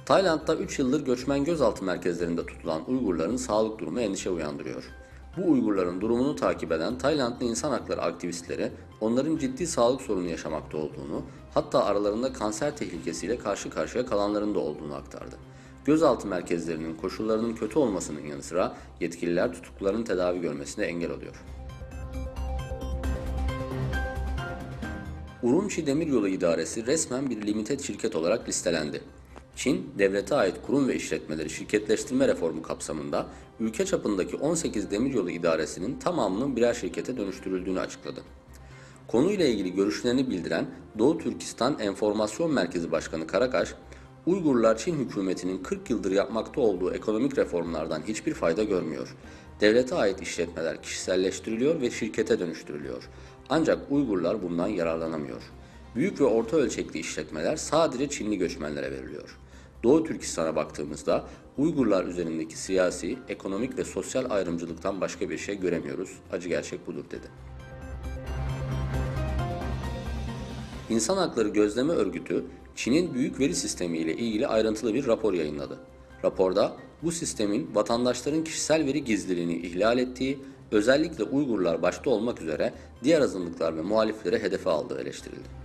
Tayland'da 3 yıldır göçmen gözaltı merkezlerinde tutulan Uygurların sağlık durumu endişe uyandırıyor. Bu Uygurların durumunu takip eden Taylandlı insan hakları aktivistleri onların ciddi sağlık sorunu yaşamakta olduğunu, hatta aralarında kanser tehlikesiyle karşı karşıya kalanların da olduğunu aktardı. Gözaltı merkezlerinin koşullarının kötü olmasının yanı sıra yetkililer tutukluların tedavi görmesine engel oluyor. Urumçi Demiryolu İdaresi resmen bir limited şirket olarak listelendi. Çin, devlete ait kurum ve işletmeleri şirketleştirme reformu kapsamında ülke çapındaki 18 demiryolu idaresinin tamamının birer şirkete dönüştürüldüğünü açıkladı. Konuyla ilgili görüşlerini bildiren Doğu Türkistan Enformasyon Merkezi Başkanı Karakaş, Uygurlar Çin hükümetinin 40 yıldır yapmakta olduğu ekonomik reformlardan hiçbir fayda görmüyor. Devlete ait işletmeler kişiselleştiriliyor ve şirkete dönüştürülüyor. Ancak Uygurlar bundan yararlanamıyor. Büyük ve orta ölçekli işletmeler sadece Çinli göçmenlere veriliyor. Doğu Türkistan'a baktığımızda Uygurlar üzerindeki siyasi, ekonomik ve sosyal ayrımcılıktan başka bir şey göremiyoruz. Acı gerçek budur dedi. İnsan Hakları Gözleme Örgütü, Çin'in büyük veri sistemi ile ilgili ayrıntılı bir rapor yayınladı. Raporda bu sistemin vatandaşların kişisel veri gizliliğini ihlal ettiği, özellikle Uygurlar başta olmak üzere diğer azınlıklar ve muhalifleri hedefe aldığı eleştirildi.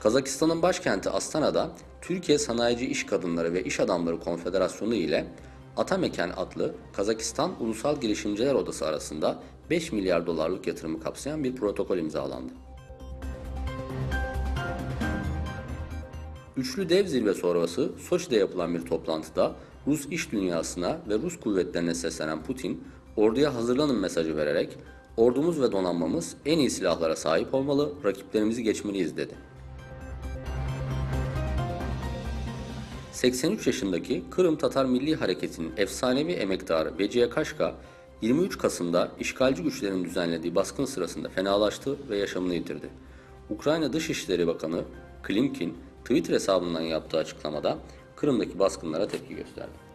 Kazakistan'ın başkenti Astana'da Türkiye Sanayici İş Kadınları ve İş Adamları Konfederasyonu ile Atameken adlı Kazakistan Ulusal Girişimciler Odası arasında 5 milyar dolarlık yatırımı kapsayan bir protokol imzalandı. Üçlü Dev Zirve sonrası Soçi'de yapılan bir toplantıda Rus iş dünyasına ve Rus kuvvetlerine seslenen Putin, orduya hazırlanın mesajı vererek ordumuz ve donanmamız en iyi silahlara sahip olmalı, rakiplerimizi geçmeliyiz dedi. 83 yaşındaki Kırım Tatar Milli Hareketi'nin efsanevi emektarı Vecihe Kaşka, 23 Kasım'da işgalci güçlerin düzenlediği baskın sırasında fenalaştı ve yaşamını yitirdi. Ukrayna Dışişleri Bakanı Klimkin, Twitter hesabından yaptığı açıklamada Kırım'daki baskınlara tepki gösterdi.